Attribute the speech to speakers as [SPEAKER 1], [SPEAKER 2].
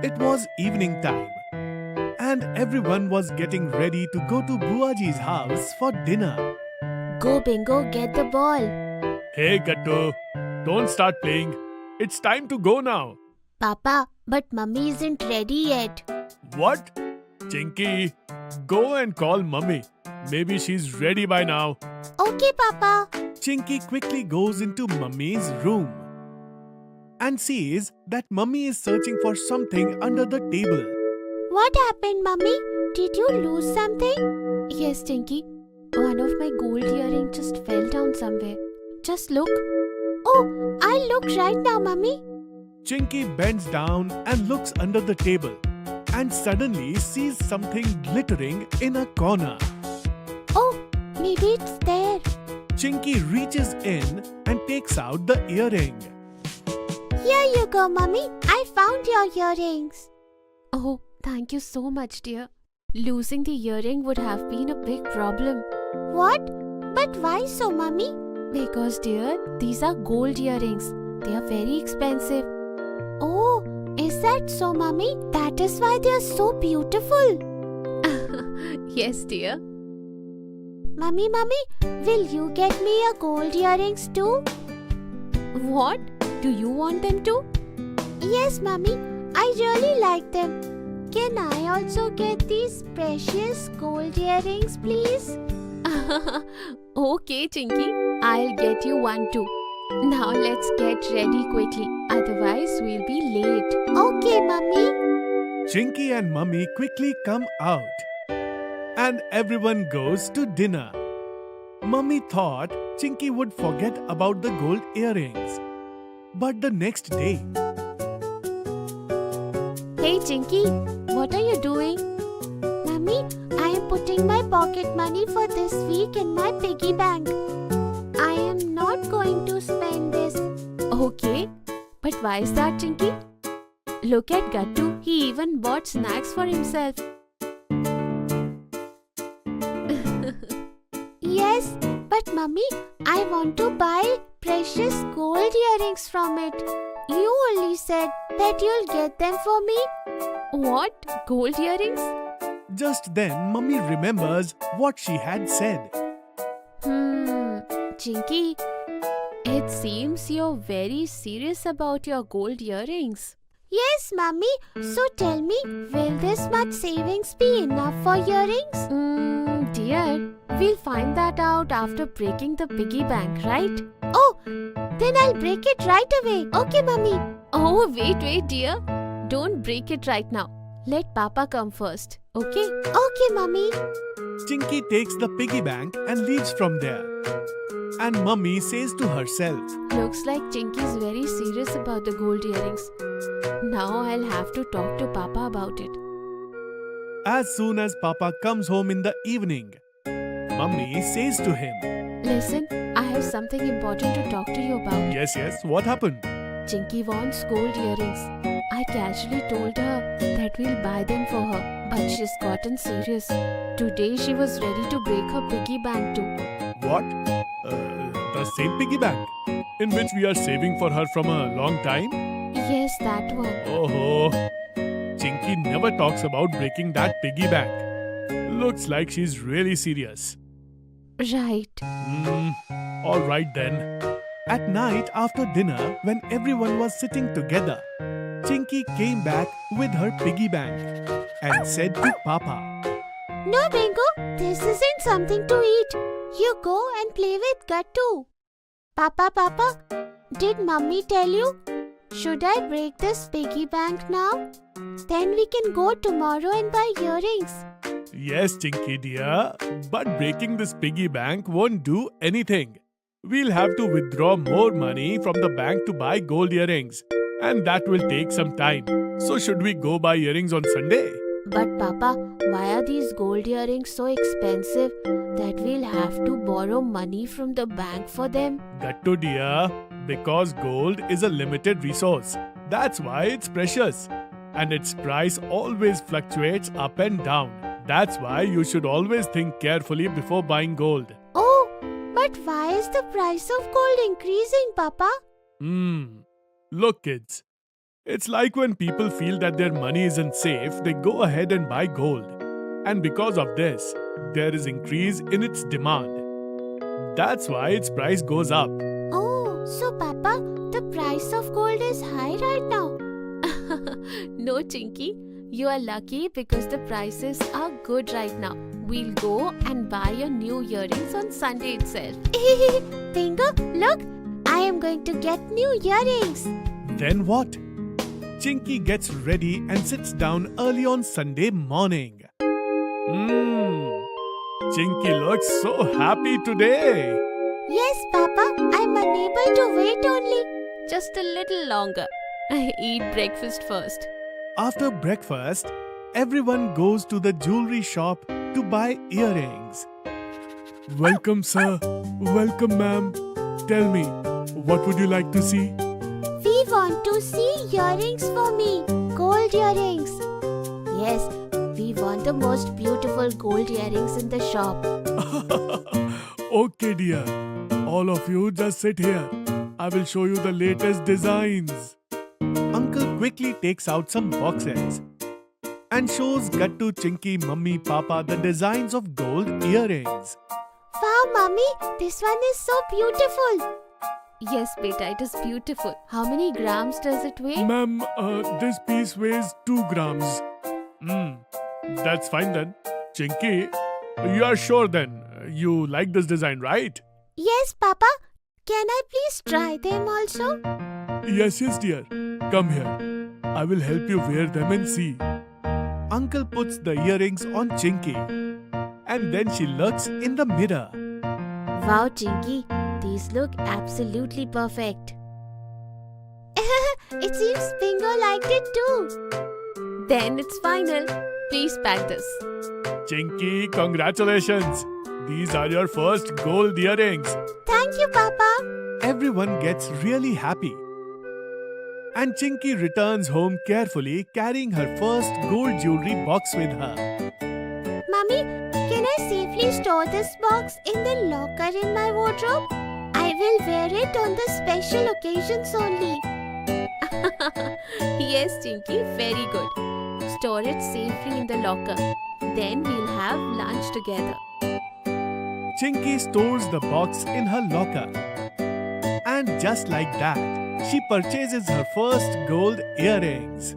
[SPEAKER 1] It was evening time, and everyone was getting ready to go to Buaji's house for dinner.
[SPEAKER 2] Go Bingo, get the ball.
[SPEAKER 1] Hey Gattu, don't start playing. It's time to go now.
[SPEAKER 2] Papa, but mummy isn't ready yet.
[SPEAKER 1] What? Chinky, go and call mummy. Maybe she's ready by now.
[SPEAKER 2] Okay, Papa.
[SPEAKER 1] Chinky quickly goes into mummy's room and sees that mummy is searching for something under the table.
[SPEAKER 2] What happened, mummy? Did you lose something? Yes, Chinky. One of my gold earrings just fell down somewhere. Just look. Oh, I'll look right now, mummy.
[SPEAKER 1] Chinky bends down and looks under the table and suddenly sees something glittering in a corner.
[SPEAKER 2] Oh, maybe it's there.
[SPEAKER 1] Chinky reaches in and takes out the earring.
[SPEAKER 2] Here you go, mummy. I found your earrings. Oh, thank you so much, dear. Losing the earring would have been a big problem. What? But why so, mummy? Because, dear, these are gold earrings. They are very expensive. Oh, is that so, mummy? That is why they are so beautiful. Yes, dear. Mummy, will you get me a gold earrings too? What? Do you want them too? Yes, mummy. I really like them. Can I also get these precious gold earrings, please? Okay, Chinky. I'll get you one too. Now let's get ready quickly. Otherwise, we'll be late. Okay, mummy.
[SPEAKER 1] Chinky and mummy quickly come out and everyone goes to dinner. Mummy thought Chinky would forget about the gold earrings. But the next day...
[SPEAKER 2] Hey, Chinky. What are you doing? Mummy, I am putting my pocket money for this week in my piggy bank. I am not going to spend this. Okay, but why is that, Chinky? Look at Gattu. He even bought snacks for himself. Yes, but mummy, I want to buy precious gold earrings from it. You only said that you'll get them for me. What? Gold earrings?
[SPEAKER 1] Just then, mummy remembers what she had said.
[SPEAKER 2] Chinky, it seems you're very serious about your gold earrings. Yes, mummy. So tell me, will this much savings be enough for earrings? Dear, we'll find that out after breaking the piggy bank, right? Oh, then I'll break it right away. Okay, mummy. Oh, wait, dear. Don't break it right now. Let Papa come first, okay? Okay, mummy.
[SPEAKER 1] Chinky takes the piggy bank and leaves from there. And mummy says to herself,
[SPEAKER 2] Looks like Chinky's very serious about the gold earrings. Now I'll have to talk to Papa about it.
[SPEAKER 1] As soon as Papa comes home in the evening, mummy says to him,
[SPEAKER 2] Listen, I have something important to talk to you about.
[SPEAKER 1] Yes, what happened?
[SPEAKER 2] Chinky wants gold earrings. I casually told her that we'll buy them for her, but she's gotten serious. Today she was ready to break her piggy bank too.
[SPEAKER 1] What? The same piggy bank? In which we are saving for her from a long time?
[SPEAKER 2] Yes, that one.
[SPEAKER 1] Oh, Chinky never talks about breaking that piggy bank. Looks like she's really serious.
[SPEAKER 2] Right.
[SPEAKER 1] Alright then. At night after dinner, when everyone was sitting together, Chinky came back with her piggy bank and said to Papa,
[SPEAKER 2] No, Bingo, this isn't something to eat. You go and play with Gattu. Papa, did Mummy tell you? Should I break this piggy bank now? Then we can go tomorrow and buy earrings.
[SPEAKER 1] Yes, Chinky dear, but breaking this piggy bank won't do anything. We'll have to withdraw more money from the bank to buy gold earrings. And that will take some time. So should we go buy earrings on Sunday?
[SPEAKER 2] But Papa, why are these gold earrings so expensive that we'll have to borrow money from the bank for them?
[SPEAKER 1] Gattu dear, because gold is a limited resource. That's why it's precious. And its price always fluctuates up and down. That's why you should always think carefully before buying gold.
[SPEAKER 2] Oh, but why is the price of gold increasing, Papa?
[SPEAKER 1] Look kids, It's like when people feel that their money isn't safe, they go ahead and buy gold. And because of this, there is increase in its demand. That's why its price goes up.
[SPEAKER 2] Oh, so Papa, the price of gold is high right now. No, Chinky. You are lucky because the prices are good right now. We'll go and buy your new earrings on Sunday itself. Bingo, look, I am going to get new earrings.
[SPEAKER 1] Then what? Chinky gets ready and sits down early on Sunday morning. Chinky looks so happy today.
[SPEAKER 2] Yes, Papa, I'm unable to wait only. Just a little longer. I eat breakfast first.
[SPEAKER 1] After breakfast, everyone goes to the jewelry shop to buy earrings. Welcome, sir. Welcome, ma'am. Tell me, what would you like to see?
[SPEAKER 2] We want to see earrings for me. Gold earrings. Yes, we want the most beautiful gold earrings in the shop.
[SPEAKER 1] Okay, dear. All of you just sit here. I will show you the latest designs. Uncle quickly takes out some boxes and shows Gattu, Chinky, Mummy, Papa the designs of gold earrings.
[SPEAKER 2] Wow, Mummy, this one is so beautiful. Yes, beta, it is beautiful. How many grams does it weigh?
[SPEAKER 1] Ma'am, this piece weighs 2 grams. That's fine then. Chinky, you are sure then? You like this design, right?
[SPEAKER 2] Yes, Papa. Can I please try them also?
[SPEAKER 1] Yes, dear. Come here. I will help you wear them and see. Uncle puts the earrings on Chinky and then she looks in the mirror.
[SPEAKER 2] Wow, Chinky, these look absolutely perfect. It seems Bingo liked it too. Then it's final. Please pack this.
[SPEAKER 1] Chinky, congratulations. These are your first gold earrings.
[SPEAKER 2] Thank you, Papa.
[SPEAKER 1] Everyone gets really happy. And Chinky returns home carefully, carrying her first gold jewelry box with her.
[SPEAKER 2] Mummy, can I safely store this box in the locker in my wardrobe? I will wear it on the special occasions only. Yes, Chinky, very good. Store it safely in the locker. Then we'll have lunch together.
[SPEAKER 1] Chinky stores the box in her locker. And just like that, she purchases her first gold earrings.